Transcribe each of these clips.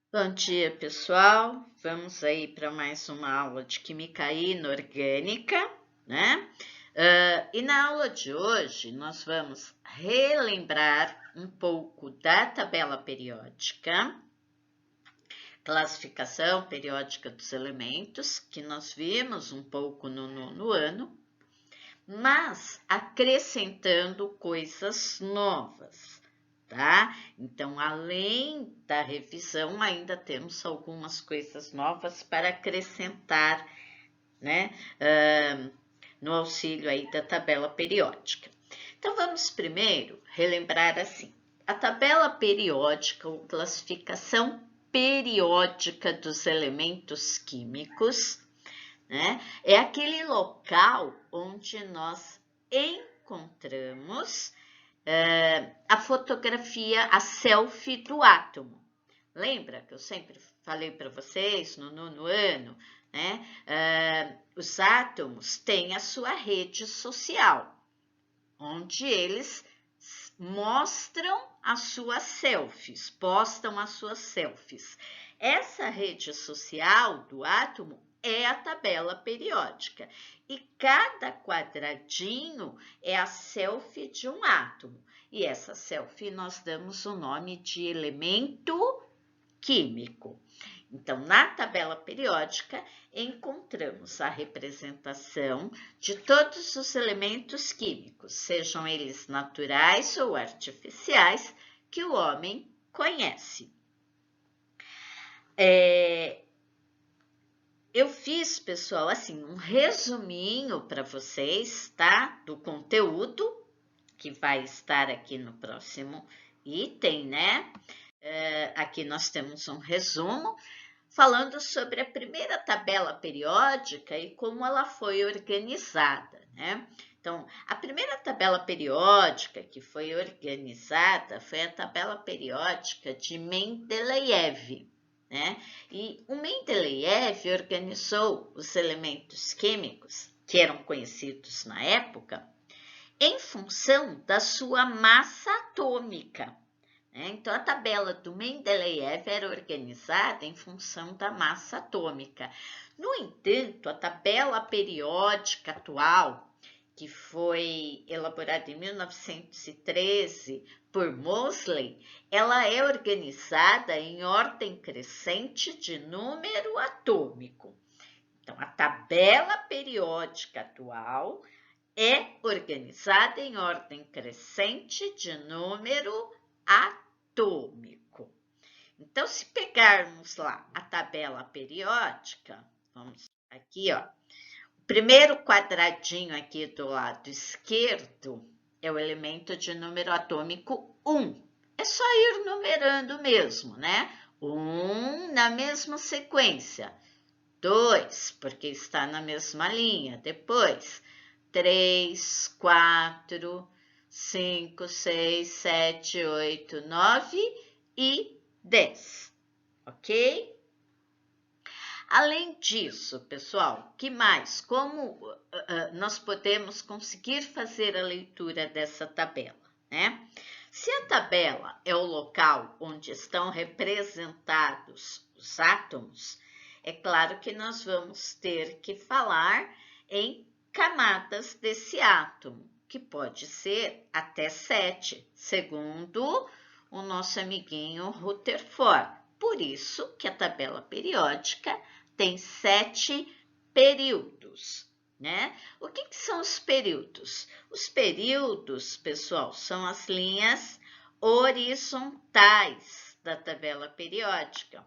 Bom dia, pessoal. Vamos aí para mais uma aula de Química Inorgânica, né? E na aula de hoje nós vamos relembrar um pouco da tabela periódica, classificação periódica dos elementos, que nós vimos um pouco no nono ano, mas acrescentando coisas novas. Tá? Então, além da revisão, ainda temos algumas coisas novas para acrescentar, né? No auxílio aí da tabela periódica. Então, vamos primeiro relembrar assim: a tabela periódica ou classificação periódica dos elementos químicos, né? É aquele local onde nós encontramos a fotografia, a selfie do átomo. Lembra que eu sempre falei para vocês no nono ano, né? Os átomos têm a sua rede social, onde eles mostram as suas selfies, postam as suas selfies. Essa rede social do átomo é a tabela periódica e cada quadradinho é a selfie de um átomo. E essa selfie nós damos o nome de elemento químico. Então, na tabela periódica, encontramos a representação de todos os elementos químicos, sejam eles naturais ou artificiais, que o homem conhece. Eu fiz, pessoal, assim, um resuminho para vocês, tá? Do conteúdo que vai estar aqui no próximo item, né? Aqui nós temos um resumo falando sobre a primeira tabela periódica e como ela foi organizada, né? Então, a primeira tabela periódica que foi organizada foi a tabela periódica de Mendeleev, né? E o Mendeleev organizou os elementos químicos, que eram conhecidos na época, em função da sua massa atômica. Então, a tabela do Mendeleev era organizada em função da massa atômica. No entanto, a tabela periódica atual, que foi elaborada em 1913 por Moseley, ela é organizada em ordem crescente de número atômico. Então, a tabela periódica atual é organizada em ordem crescente de número atômico. Então, se pegarmos lá a tabela periódica, vamos aqui, ó. O primeiro quadradinho aqui do lado esquerdo é o elemento de número atômico 1. É só ir numerando mesmo, né? 1 na mesma sequência. 2, porque está na mesma linha. Depois, 3, 4, 5, 6, 7, 8, 9 e 10, ok? Além disso, pessoal, que mais? Como nós podemos conseguir fazer a leitura dessa tabela, né? Se a tabela é o local onde estão representados os átomos, é claro que nós vamos ter que falar em camadas desse átomo, que pode ser até 7, segundo o nosso amiguinho Rutherford. Por isso que a tabela periódica tem 7 períodos, né? O que são os períodos? Os períodos, pessoal, são as linhas horizontais da tabela periódica.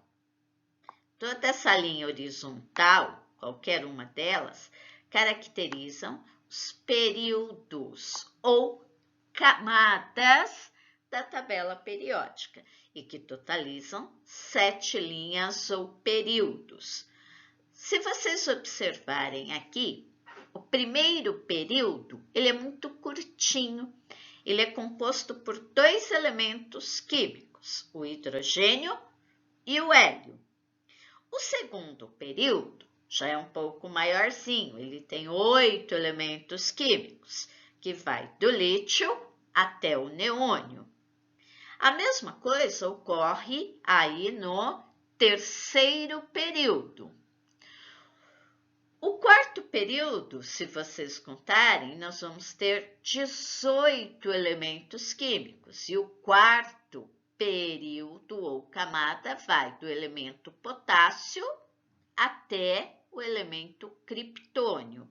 Toda essa linha horizontal, qualquer uma delas, caracterizam os períodos ou camadas da tabela periódica e que totalizam 7 linhas ou períodos. Se vocês observarem aqui, o primeiro período ele é muito curtinho. Ele é composto por 2 elementos químicos, o hidrogênio e o hélio. O segundo período já é um pouco maiorzinho, ele tem 8 elementos químicos, que vai do lítio até o neônio. A mesma coisa ocorre aí no terceiro período. O quarto período, se vocês contarem, nós vamos ter 18 elementos químicos. E o quarto período ou camada vai do elemento potássio até o elemento criptônio.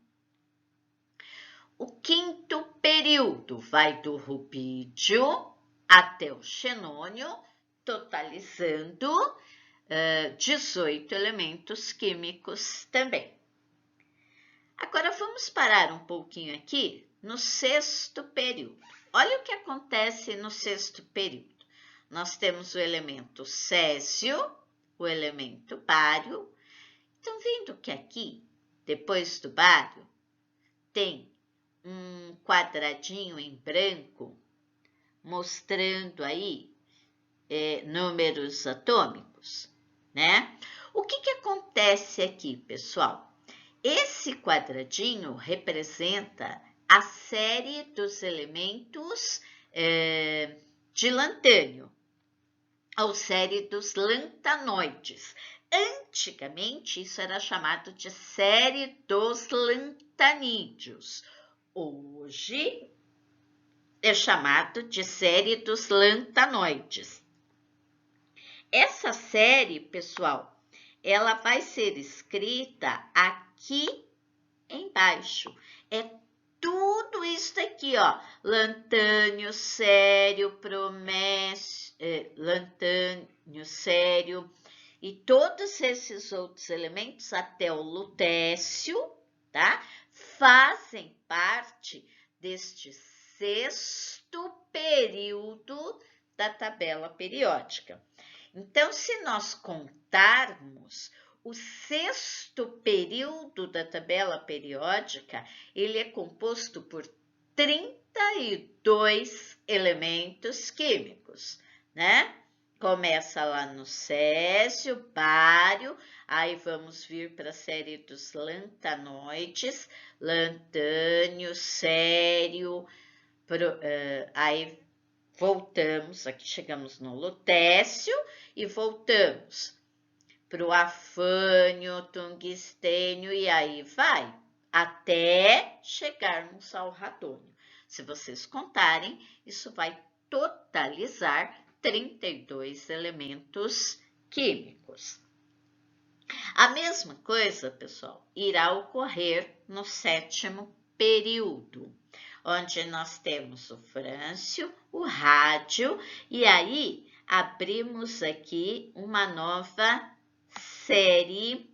O quinto período vai do rubídio até o xenônio, totalizando 18 elementos químicos também. Agora, vamos parar um pouquinho aqui no sexto período. Olha o que acontece no sexto período. Nós temos o elemento césio, o elemento bário. Estão vendo que aqui, depois do bário, tem um quadradinho em branco, mostrando aí números atômicos, né? O que acontece aqui, pessoal? Esse quadradinho representa a série dos elementos de lantânio, ou série dos lantanoides. Antigamente, isso era chamado de série dos lantanídeos. Hoje, é chamado de série dos lantanoides. Essa série, pessoal, ela vai ser escrita aqui embaixo. É tudo isso aqui, ó. Lantânio, sério, lantânio, sério. E todos esses outros elementos, até o lutécio, tá? Fazem parte deste sexto período da tabela periódica. Então, se nós contarmos o sexto período da tabela periódica, ele é composto por 32 elementos químicos, né? Começa lá no césio, bário, aí vamos vir para a série dos lantanoides, lantânio, sério, aí voltamos, aqui chegamos no lutécio e voltamos para o afânio, tungstênio e aí vai, até chegarmos ao radônio. Se vocês contarem, isso vai totalizar 32 elementos químicos. A mesma coisa, pessoal, irá ocorrer no sétimo período, onde nós temos o frâncio, o rádio, e aí abrimos aqui uma nova série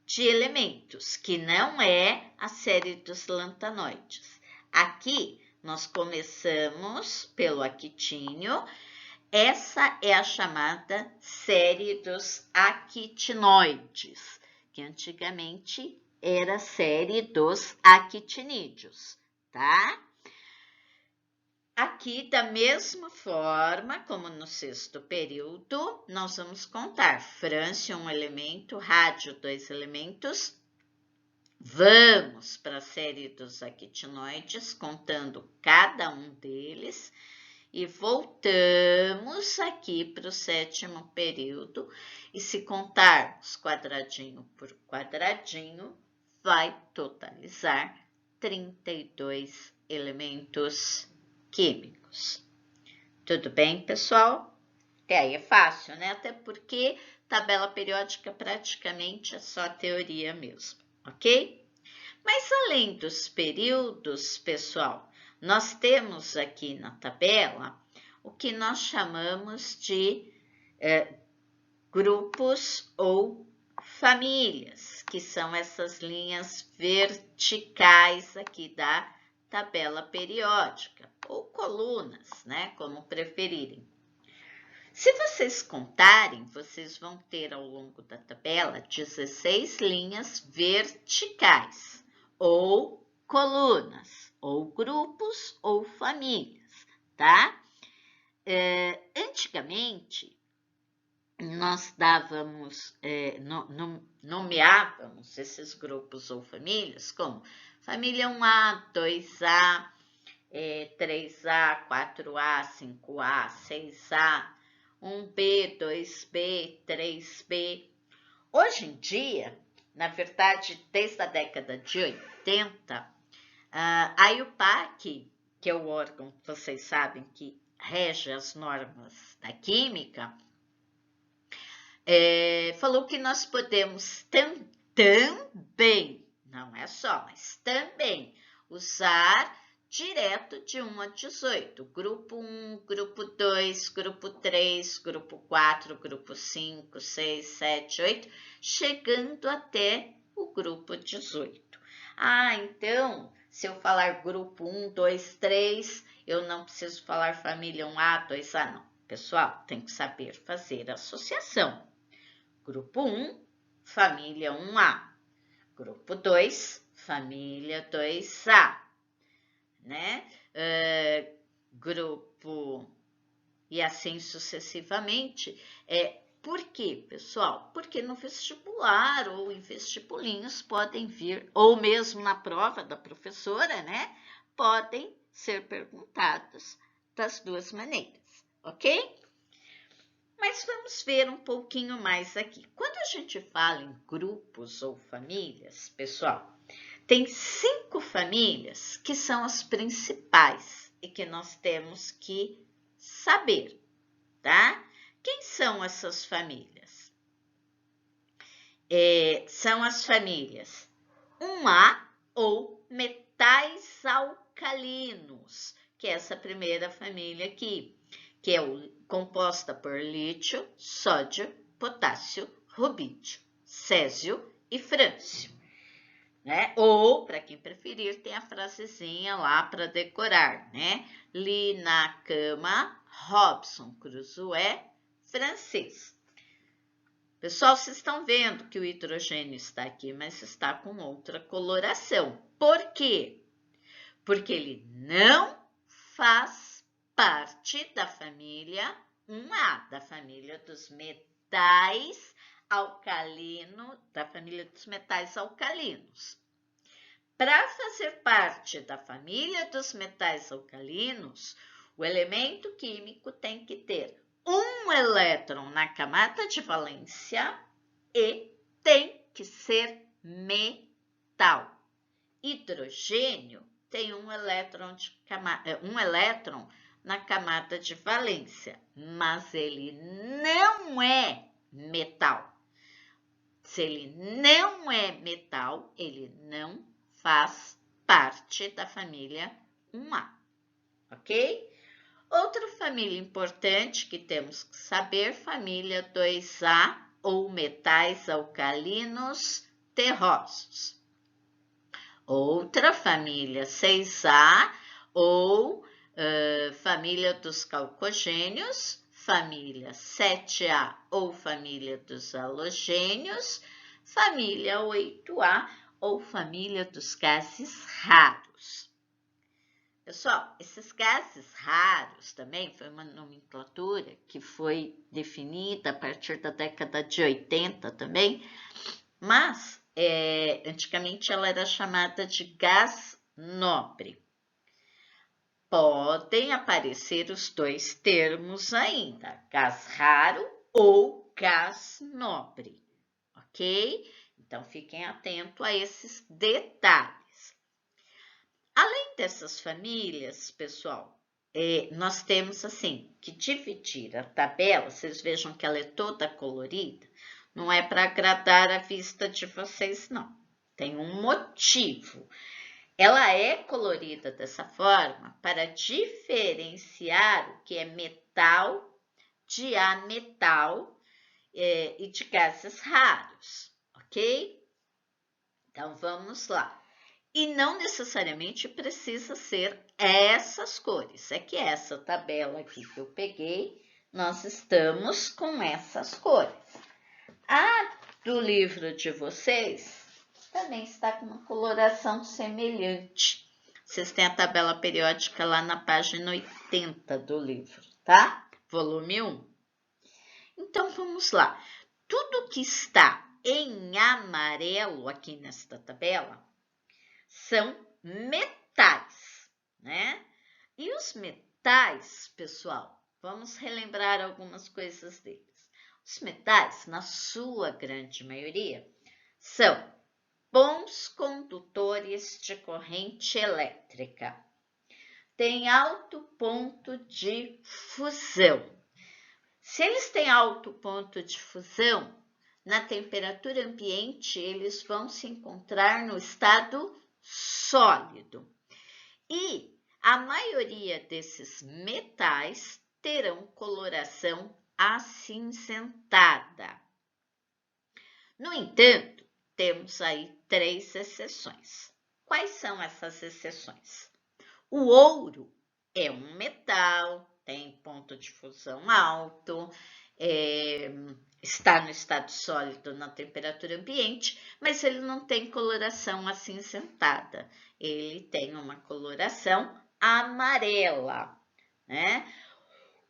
de elementos, que não é a série dos lantanoides. Aqui, nós começamos pelo actínio. Essa é a chamada série dos actinoides, que antigamente era a série dos actinídeos, tá? Aqui, da mesma forma, como no sexto período, nós vamos contar frâncio, um elemento, rádio, 2 elementos. Vamos para a série dos actinoides, contando cada um deles. E voltamos aqui para o sétimo período. E se contarmos quadradinho por quadradinho, vai totalizar 32 elementos químicos. Tudo bem, pessoal? Aí é fácil, né? Até porque tabela periódica praticamente é só teoria mesmo, ok? Mas além dos períodos, pessoal, nós temos aqui na tabela o que nós chamamos de grupos ou famílias, que são essas linhas verticais aqui da tabela periódica, ou colunas, né, como preferirem. Se vocês contarem, vocês vão ter ao longo da tabela 16 linhas verticais, ou colunas, ou grupos, ou famílias, tá? Antigamente, nós nomeávamos esses grupos ou famílias como família 1A, 2A, 3A, 4A, 5A, 6A, 1B, 2B, 3B. Hoje em dia, na verdade, desde a década de 80, a IUPAC, que é o órgão que vocês sabem que rege as normas da química, falou que nós podemos também, não é só, mas também usar direto de 1 a 18, grupo 1, grupo 2, grupo 3, grupo 4, grupo 5, 6, 7, 8, chegando até o grupo 18. Então, se eu falar grupo 1, 2, 3, eu não preciso falar família 1A, 2A, não. Pessoal, tem que saber fazer associação. Grupo 1, família 1A. Grupo 2, família 2A. Né? Grupo e assim sucessivamente. Por quê, pessoal? Porque no vestibular ou em vestibulinhos podem vir, ou mesmo na prova da professora, né? Podem ser perguntados das duas maneiras, ok? Mas vamos ver um pouquinho mais aqui. Quando a gente fala em grupos ou famílias, pessoal, tem 5 famílias que são as principais e que nós temos que saber, tá? Quem são essas famílias? São as famílias 1A ou metais alcalinos, que é essa primeira família aqui, que é composta por lítio, sódio, potássio, rubídio, césio e frâncio. Né? Ou, para quem preferir, tem a frasezinha lá para decorar, né? Li na cama, Robson Crusoe, francês. Pessoal, vocês estão vendo que o hidrogênio está aqui, mas está com outra coloração. Por quê? Porque ele não faz parte da família 1A, da família dos metais alcalino, da família dos metais alcalinos. Para fazer parte da família dos metais alcalinos, o elemento químico tem que ter um elétron na camada de valência e tem que ser metal. Hidrogênio tem um elétron na camada de valência, mas ele não é metal. Se ele não é metal, ele não faz parte da família 1A, ok? Outra família importante que temos que saber, família 2A ou metais alcalinos terrosos. Outra família 6A ou família dos calcogênios, família 7A ou família dos halogênios, família 8A ou família dos gases raros. Pessoal, esses gases raros também foi uma nomenclatura que foi definida a partir da década de 80 também, mas antigamente ela era chamada de gás nobre. Podem aparecer os dois termos ainda, gás raro ou gás nobre, ok? Então, fiquem atentos a esses detalhes. Além dessas famílias, pessoal, nós temos assim que dividir a tabela. Vocês vejam que ela é toda colorida. Não é para agradar a vista de vocês, não. Tem um motivo. Ela é colorida dessa forma para diferenciar o que é metal de ametal e de gases raros, ok? Então, vamos lá. E não necessariamente precisa ser essas cores. É que essa tabela aqui que eu peguei, nós estamos com essas cores. A do livro de vocês também está com uma coloração semelhante. Vocês têm a tabela periódica lá na página 80 do livro, tá? Volume 1. Então, vamos lá. Tudo que está em amarelo aqui nesta tabela são metais, né? E os metais, pessoal, vamos relembrar algumas coisas deles. Os metais, na sua grande maioria, são bons condutores de corrente elétrica. Tem alto ponto de fusão. Se eles têm alto ponto de fusão, na temperatura ambiente, eles vão se encontrar no estado sólido. E a maioria desses metais terão coloração acinzentada. No entanto, temos aí 3 exceções. Quais são essas exceções? O ouro é um metal, tem ponto de fusão alto, está no estado sólido na temperatura ambiente, mas ele não tem coloração acinzentada, ele tem uma coloração amarela, né?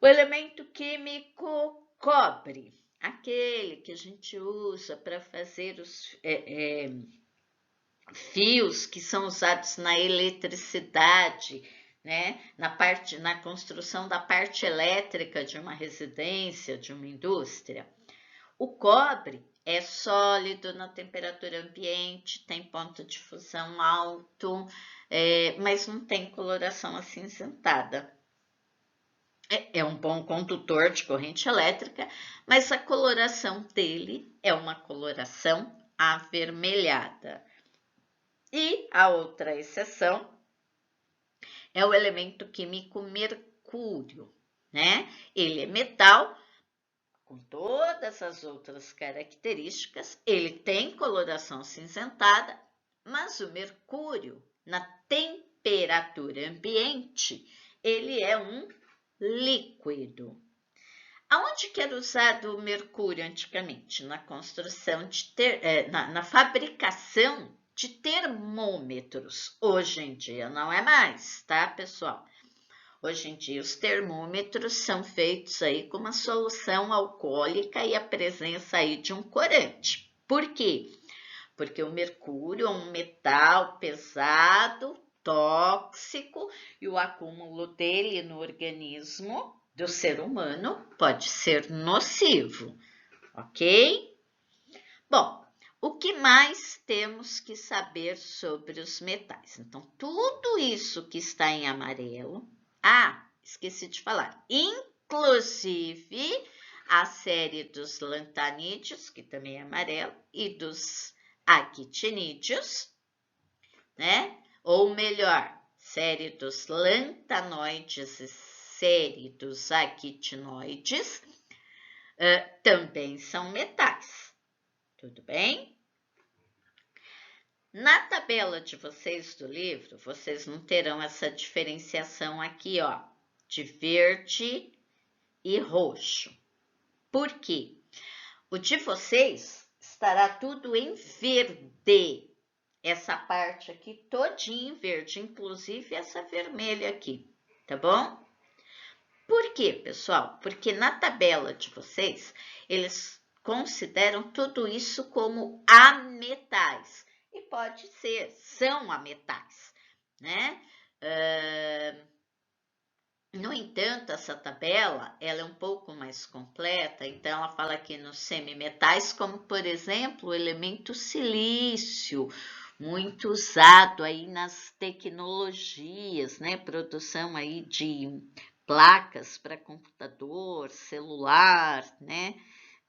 O elemento químico cobre, aquele que a gente usa para fazer os fios que são usados na eletricidade, né? Na construção da parte elétrica de uma residência, de uma indústria. O cobre é sólido na temperatura ambiente, tem ponto de fusão alto, mas não tem coloração acinzentada. É um bom condutor de corrente elétrica, mas a coloração dele é uma coloração avermelhada. E a outra exceção é o elemento químico mercúrio, né? Ele é metal, com todas as outras características, ele tem coloração acinzentada, mas o mercúrio, na temperatura ambiente, ele é um líquido. Aonde que era usado o mercúrio antigamente? Na construção na fabricação de termômetros. Hoje em dia não é mais, tá, pessoal? Hoje em dia os termômetros são feitos aí com uma solução alcoólica e a presença aí de um corante. Por quê? Porque o mercúrio é um metal pesado, tóxico, e o acúmulo dele no organismo do ser humano pode ser nocivo, ok? Bom, o que mais temos que saber sobre os metais? Então, tudo isso que está em amarelo, esqueci de falar, inclusive a série dos lantanídeos, que também é amarelo, e dos actinídeos, né? Ou melhor, série dos lantanoides e série dos actinoides, também são metais. Tudo bem? Na tabela de vocês do livro, vocês não terão essa diferenciação aqui, ó, de verde e roxo. Por quê? O de vocês estará tudo em verde. Essa parte aqui todinha em verde, inclusive essa vermelha aqui, tá bom? Por quê, pessoal? Porque na tabela de vocês, eles consideram tudo isso como ametais. E pode ser, são ametais, né? No entanto, essa tabela, ela é um pouco mais completa, então ela fala aqui nos semimetais, como por exemplo, o elemento silício, muito usado aí nas tecnologias, né? Produção aí de placas para computador, celular, né?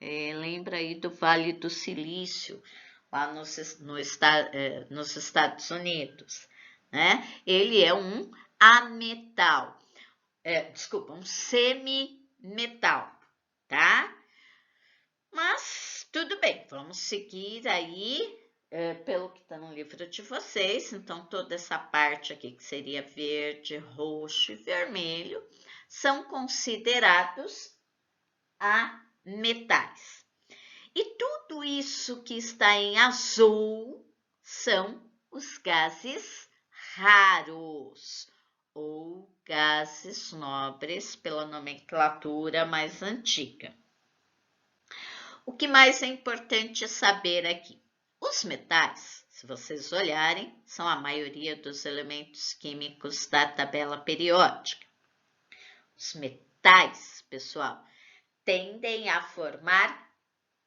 Lembra aí do Vale do Silício, lá nos Estados Unidos, né? Ele é um ametal. Um semimetal, tá? Mas tudo bem, vamos seguir aí pelo que está no livro de vocês. Então, toda essa parte aqui que seria verde, roxo e vermelho são considerados ametais. E tudo isso que está em azul são os gases raros, ou gases nobres pela nomenclatura mais antiga. O que mais é importante saber aqui? Os metais, se vocês olharem, são a maioria dos elementos químicos da tabela periódica. metais, pessoal, tendem a formar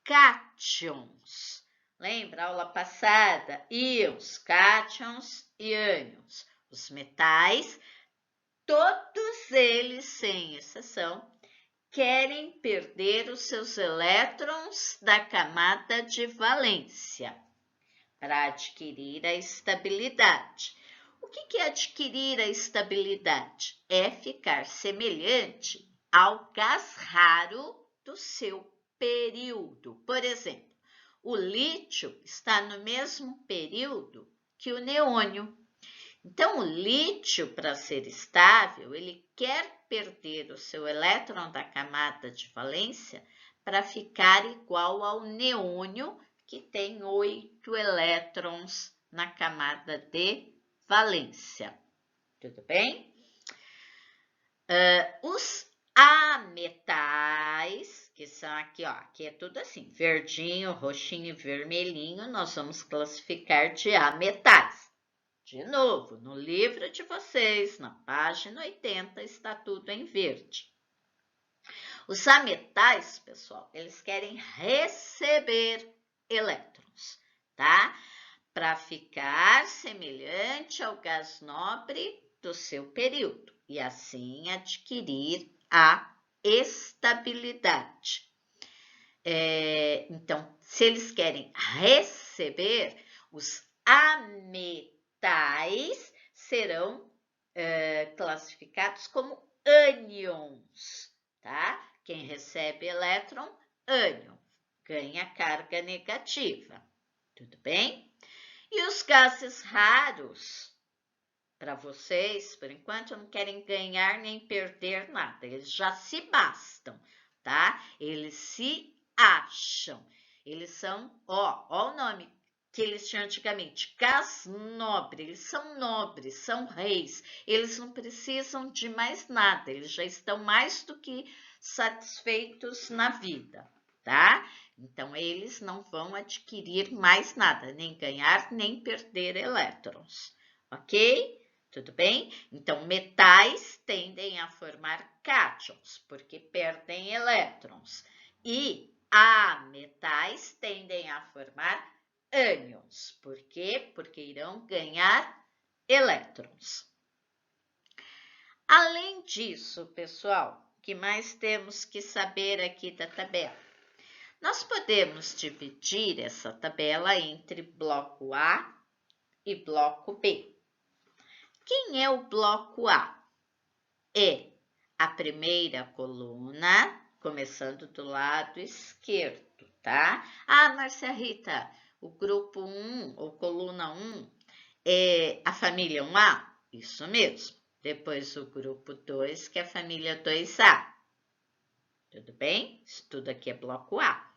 cátions. Lembra a aula passada? Íons, cátions e ânions. Os metais, todos eles, sem exceção, querem perder os seus elétrons da camada de valência para adquirir a estabilidade. O que é adquirir a estabilidade? É ficar semelhante ao gás raro do seu período. Por exemplo, o lítio está no mesmo período que o neônio. Então, o lítio, para ser estável, ele quer perder o seu elétron da camada de valência para ficar igual ao neônio, que tem 8 elétrons na camada de valência. Tudo bem? Os ametais, que são aqui, ó, aqui é tudo assim, verdinho, roxinho e vermelhinho, nós vamos classificar de ametais. De novo, no livro de vocês, na página 80, está tudo em verde. Os ametais, pessoal, eles querem receber elétrons, tá? Para ficar semelhante ao gás nobre do seu período e assim adquirir a estabilidade. Então, se eles querem receber, os ametais serão classificados como ânions, tá? Quem recebe elétron, ânion, ganha carga negativa, tudo bem? E os gases raros, para vocês, por enquanto, não querem ganhar nem perder nada, eles já se bastam, tá? Eles se acham, eles são, ó o nome que eles tinham antigamente, gás nobre, eles são nobres, são reis, eles não precisam de mais nada, eles já estão mais do que satisfeitos na vida, tá? Então, eles não vão adquirir mais nada, nem ganhar, nem perder elétrons, ok? Tudo bem? Então, metais tendem a formar cátions, porque perdem elétrons, e ametais tendem a formar ânions. Por quê? Porque irão ganhar elétrons. Além disso, pessoal, o que mais temos que saber aqui da tabela? Nós podemos dividir essa tabela entre bloco A e bloco B. Quem é o bloco A? É a primeira coluna, começando do lado esquerdo, tá? Ah, Márcia Rita, o grupo 1 ou coluna 1 é a família 1A? Isso mesmo. Depois o grupo 2, que é a família 2A. Tudo bem? Isso tudo aqui é bloco A.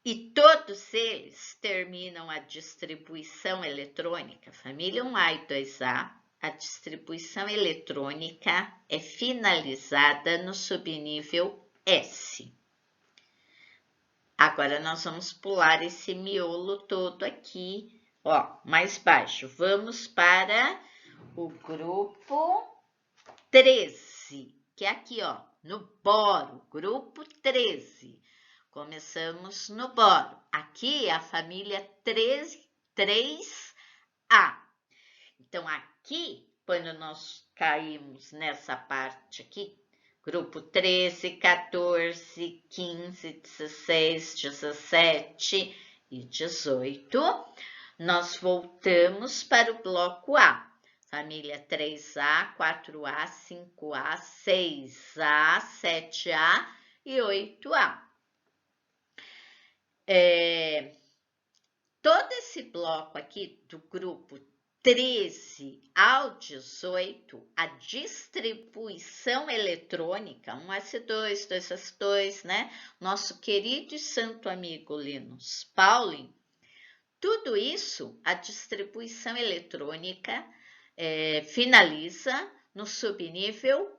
E todos eles terminam a distribuição eletrônica, família 1A e 2A, a distribuição eletrônica é finalizada no subnível S. Agora, nós vamos pular esse miolo todo aqui, ó, mais baixo. Vamos para o grupo 13, que é aqui, ó, no boro, grupo 13. Começamos no boro. Aqui é a família 3A. Então, aqui, quando nós caímos nessa parte aqui, grupo 13, 14, 15, 16, 17 e 18, nós voltamos para o bloco A. Família 3A, 4A, 5A, 6A, 7A e 8A. Todo esse bloco aqui do grupo 13 ao 18, a distribuição eletrônica, 1s2, 2s2, né? Nosso querido e santo amigo Linus Pauling, tudo isso, a distribuição eletrônica finaliza no subnível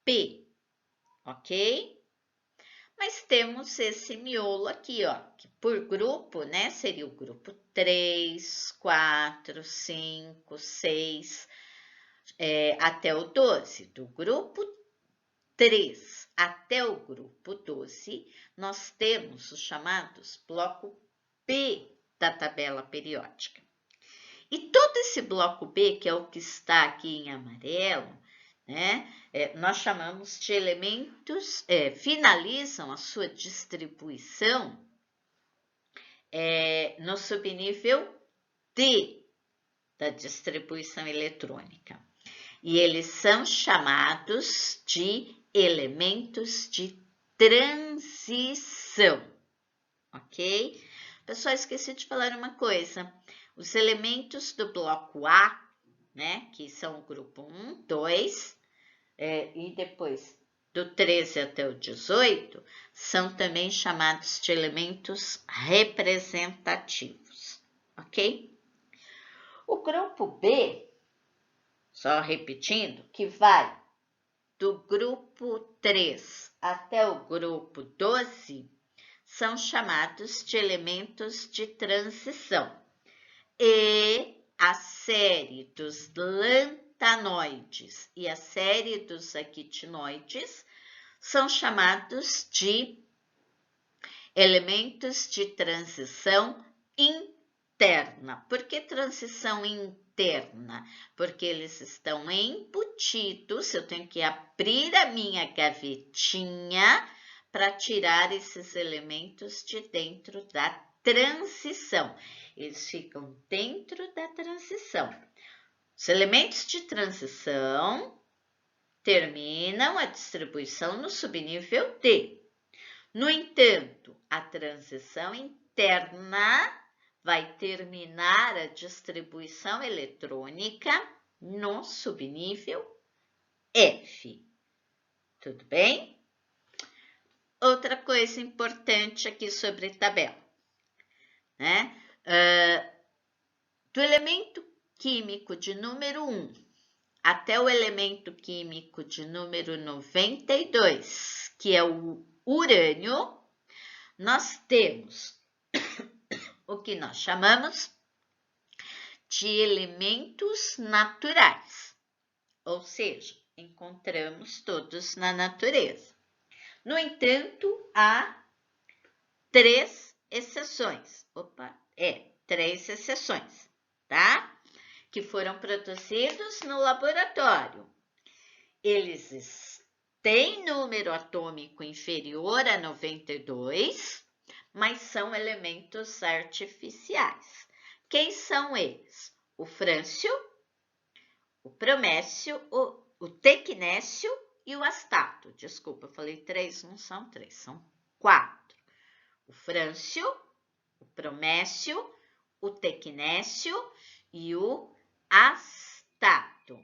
P, ok? Mas temos esse miolo aqui, ó, que por grupo, né, seria o grupo 3, 4, 5, 6, até o 12. Do grupo 3 até o grupo 12, nós temos os chamados bloco B da tabela periódica. E todo esse bloco B, que é o que está aqui em amarelo, né, nós chamamos de elementos, finalizam a sua distribuição no subnível D da distribuição eletrônica. E eles são chamados de elementos de transição, ok? Pessoal, esqueci de falar uma coisa. Os elementos do bloco A, né, que são o grupo 1, 2, e depois do 13 até o 18, são também chamados de elementos representativos, ok? O grupo B, só repetindo, que vai do grupo 3 até o grupo 12, são chamados de elementos de transição. E a série dos lantanoides e a série dos actinoides são chamados de elementos de transição interna. Por que transição interna? Porque eles estão embutidos, eu tenho que abrir a minha gavetinha para tirar esses elementos de dentro da transição. Eles ficam dentro da transição. Os elementos de transição terminam a distribuição no subnível D. No entanto, a transição interna vai terminar a distribuição eletrônica no subnível F. Tudo bem? Outra coisa importante aqui sobre tabela, né? Do elemento químico de número 1 até o elemento químico de número 92, que é o urânio, nós temos o que nós chamamos de elementos naturais, ou seja, encontramos todos na natureza. No entanto, há 3 exceções. Três exceções, tá? Que foram produzidos no laboratório. Eles têm número atômico inferior a 92, mas são elementos artificiais. Quem são eles? O frâncio, o bromécio, o tecnécio e o astato. Desculpa, eu falei 3, não são 3, são 4. O frâncio, o bromécio, o tecnécio e o astato,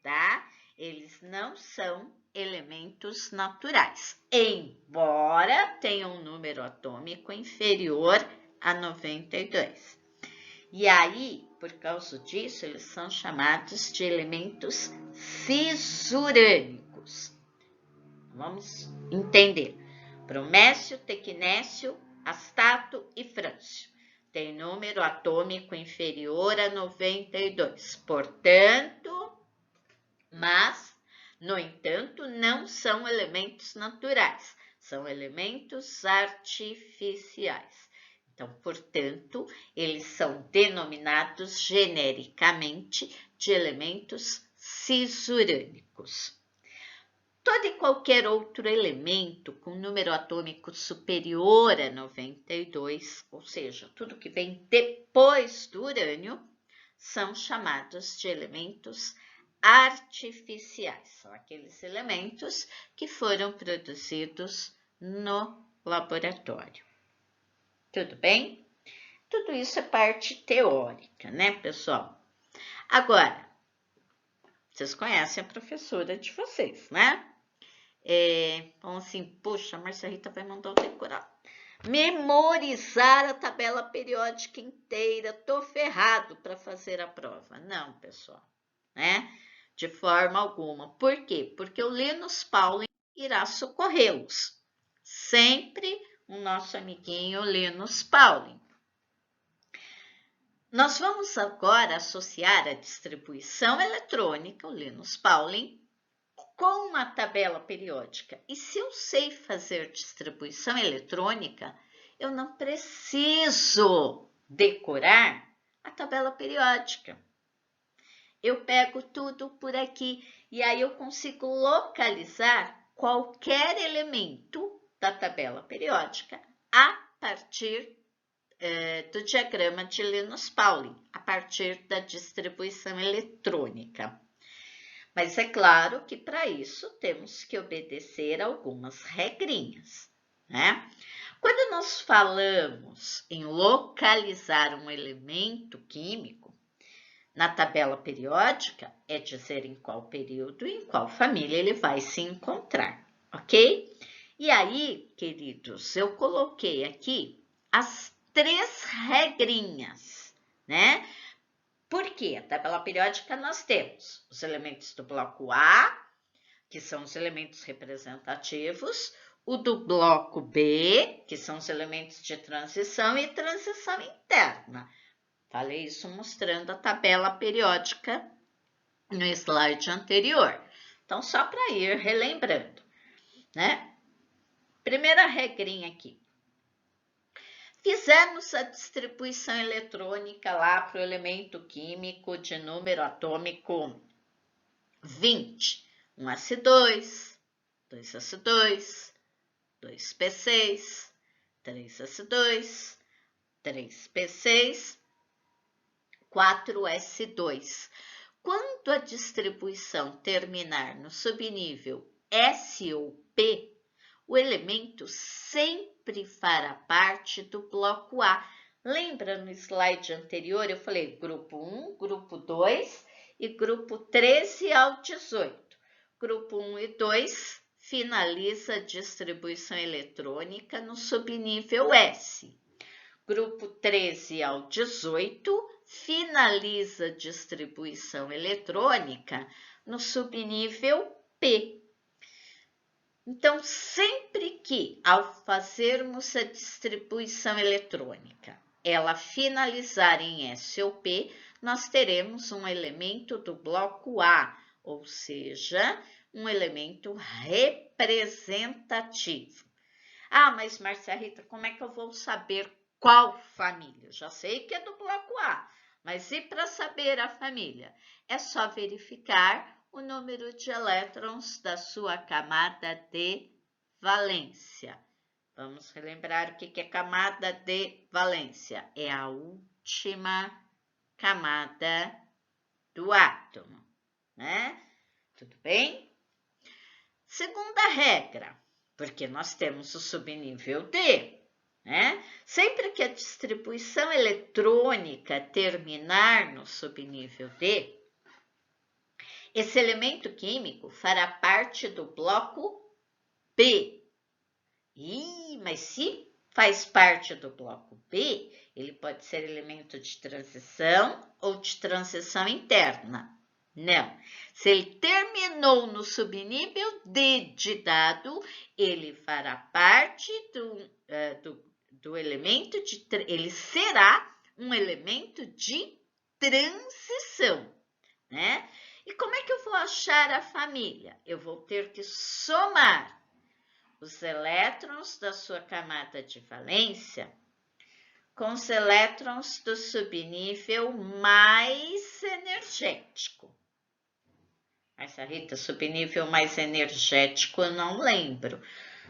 tá? Eles não são elementos naturais, embora tenham um número atômico inferior a 92. E aí, por causa disso, eles são chamados de elementos cisurânicos. Vamos entender. Bromécio, tecnécio, astato e frâncio. Tem número atômico inferior a 92. Portanto, no entanto, não são elementos naturais. São elementos artificiais. Então, portanto, eles são denominados genericamente de elementos cisurânicos. Todo e qualquer outro elemento com número atômico superior a 92, ou seja, tudo que vem depois do urânio, são chamados de elementos artificiais. São aqueles elementos que foram produzidos no laboratório. Tudo bem? Tudo isso é parte teórica, né, pessoal? Agora, vocês conhecem a professora de vocês, né? Então, assim, poxa, a Márcia Rita vai mandar eu decorar. Memorizar a tabela periódica inteira, tô ferrado para fazer a prova. Não, pessoal, né? De forma alguma. Por quê? Porque o Linus Pauling irá socorrê-los. Sempre o nosso amiguinho Linus Pauling. Nós vamos agora associar a distribuição eletrônica, o Linus Pauling, com uma tabela periódica. E se eu sei fazer distribuição eletrônica, eu não preciso decorar a tabela periódica. Eu pego tudo por aqui e aí eu consigo localizar qualquer elemento da tabela periódica a partir do diagrama de Linus-Pauling, a partir da distribuição eletrônica. Mas é claro que para isso temos que obedecer algumas regrinhas, né? Quando nós falamos em localizar um elemento químico, na tabela periódica é dizer em qual período e em qual família ele vai se encontrar, ok? E aí, queridos, eu coloquei aqui as 3 regrinhas, né? Porque a tabela periódica nós temos os elementos do bloco A, que são os elementos representativos, o do bloco B, que são os elementos de transição e transição interna. Falei isso mostrando a tabela periódica no slide anterior. Então, só para ir relembrando, né? Primeira regrinha aqui. Fizemos a distribuição eletrônica lá para o elemento químico de número atômico 20. 1s2, 2s2, 2p6, 3s2, 3p6, 4s2. Quando a distribuição terminar no subnível S ou P, o elemento sempre fará parte do bloco A. Lembra no slide anterior, eu falei grupo 1, grupo 2 e grupo 13 ao 18. Grupo 1 e 2 finaliza a distribuição eletrônica no subnível S. Grupo 13 ao 18 finaliza a distribuição eletrônica no subnível P. Então, sempre que, ao fazermos a distribuição eletrônica, ela finalizar em S ou P, nós teremos um elemento do bloco A, ou seja, um elemento representativo. Ah, mas Márcia Rita, como é que eu vou saber qual família? Já sei que é do bloco A, mas e para saber a família? É só verificar o número de elétrons da sua camada de valência. Vamos relembrar o que é camada de valência. É a última camada do átomo, né? Tudo bem? Segunda regra, porque nós temos o subnível D, né? Sempre que a distribuição eletrônica terminar no subnível D, esse elemento químico fará parte do bloco B. Mas se faz parte do bloco B, ele pode ser elemento de transição ou de transição interna. Não. Se ele terminou no subnível D de dado, ele fará parte do elemento de... Ele será um elemento de transição, né? E como é que eu vou achar a família? Eu vou ter que somar os elétrons da sua camada de valência com os elétrons do subnível mais energético. Mas, Rita, subnível mais energético eu não lembro.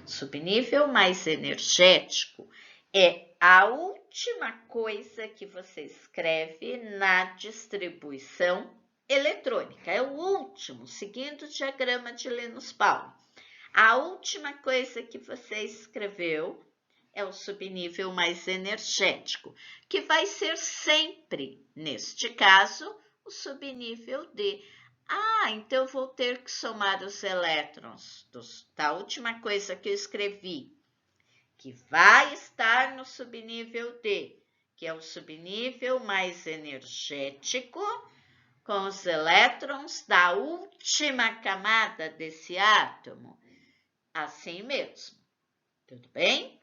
Subnível mais energético é a última coisa que você escreve na distribuição eletrônica. É o último, seguindo o diagrama de Linus-Pauling. A última coisa que você escreveu é o subnível mais energético, que vai ser sempre, neste caso, o subnível D. Então eu vou ter que somar os elétrons da última coisa que eu escrevi, que vai estar no subnível D, que é o subnível mais energético, com os elétrons da última camada desse átomo. Assim mesmo, tudo bem?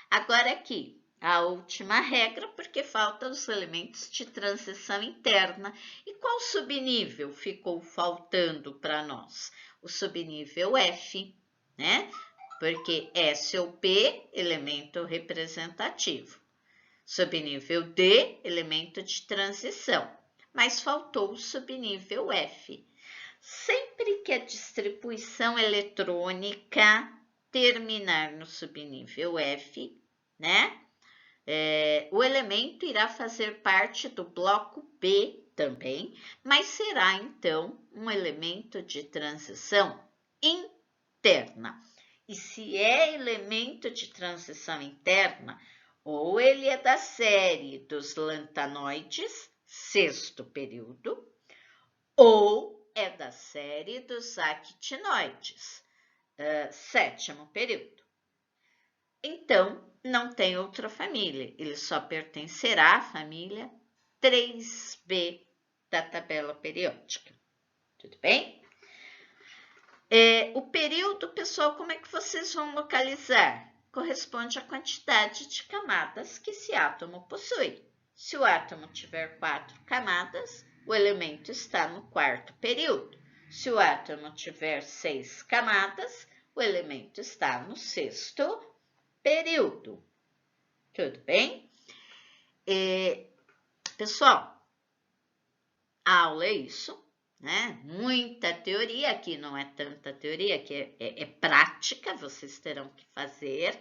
Agora aqui, a última regra, porque faltam os elementos de transição interna. E qual subnível ficou faltando para nós? O subnível F, né? Porque S ou P, elemento representativo. Subnível D, elemento de transição. Mas faltou o subnível F. Sempre que a distribuição eletrônica terminar no subnível F, né? O elemento irá fazer parte do bloco B também, mas será então um elemento de transição interna. E se é elemento de transição interna, ou ele é da série dos lantanoides, sexto período, ou é da série dos actinoides, sétimo período. Então, não tem outra família, ele só pertencerá à família 3B da tabela periódica. Tudo bem? O período, pessoal, como é que vocês vão localizar? Corresponde à quantidade de camadas que esse átomo possui. Se o átomo tiver 4 camadas, o elemento está no quarto período. Se o átomo tiver 6 camadas, o elemento está no sexto período. Tudo bem? Pessoal, a aula é isso, né? Muita teoria, aqui não é tanta teoria, aqui é prática, vocês terão que fazer,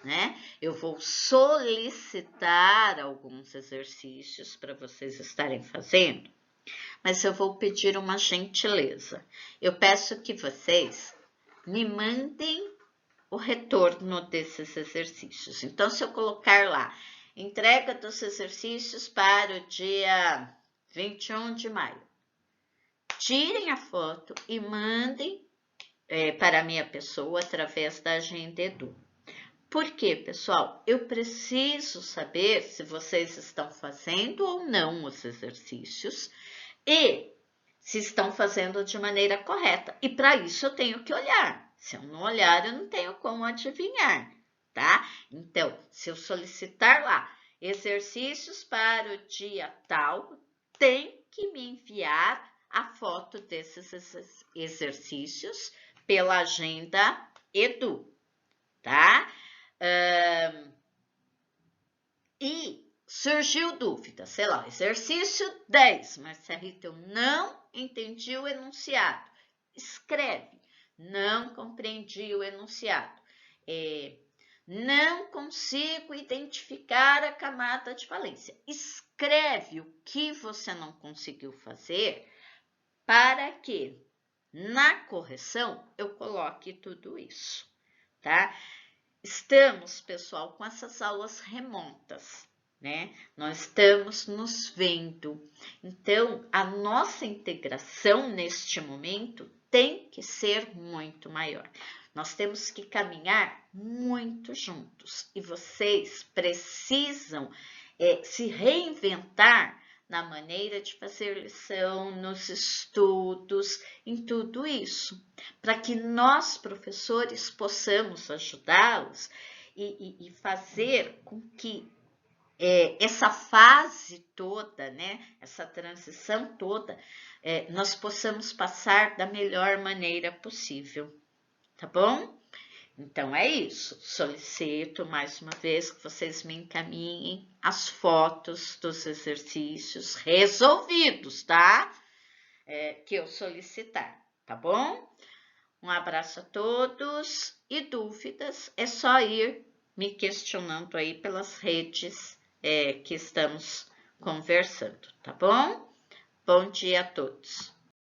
né? Eu vou solicitar alguns exercícios para vocês estarem fazendo, mas eu vou pedir uma gentileza. Eu peço que vocês me mandem o retorno desses exercícios. Então, se eu colocar lá, entrega dos exercícios para o dia 21 de maio, tirem a foto e mandem para a minha pessoa através da Agenda Edu. Por quê, pessoal? Eu preciso saber se vocês estão fazendo ou não os exercícios e se estão fazendo de maneira correta. E para isso eu tenho que olhar. Se eu não olhar, eu não tenho como adivinhar, tá? Então, se eu solicitar lá exercícios para o dia tal, tem que me enviar a foto desses exercícios pela Agenda Edu, tá? E surgiu dúvida, sei lá, exercício 10, Marcia Rita, eu não entendi o enunciado. Escreve, não compreendi o enunciado. Não consigo identificar a camada de valência. Escreve o que você não conseguiu fazer para que na correção eu coloque tudo isso, tá? Estamos, pessoal, com essas aulas remotas, né? Nós estamos nos vendo. Então, a nossa integração neste momento tem que ser muito maior. Nós temos que caminhar muito juntos e vocês precisam se reinventar na maneira de fazer lição, nos estudos, em tudo isso, para que nós, professores, possamos ajudá-los e fazer com que essa fase toda, né, essa transição toda, nós possamos passar da melhor maneira possível, tá bom? Então, é isso. Solicito mais uma vez que vocês me encaminhem as fotos dos exercícios resolvidos, tá? Que eu solicitar, tá bom? Um abraço a todos e dúvidas é só ir me questionando aí pelas redes que estamos conversando, tá bom? Bom dia a todos.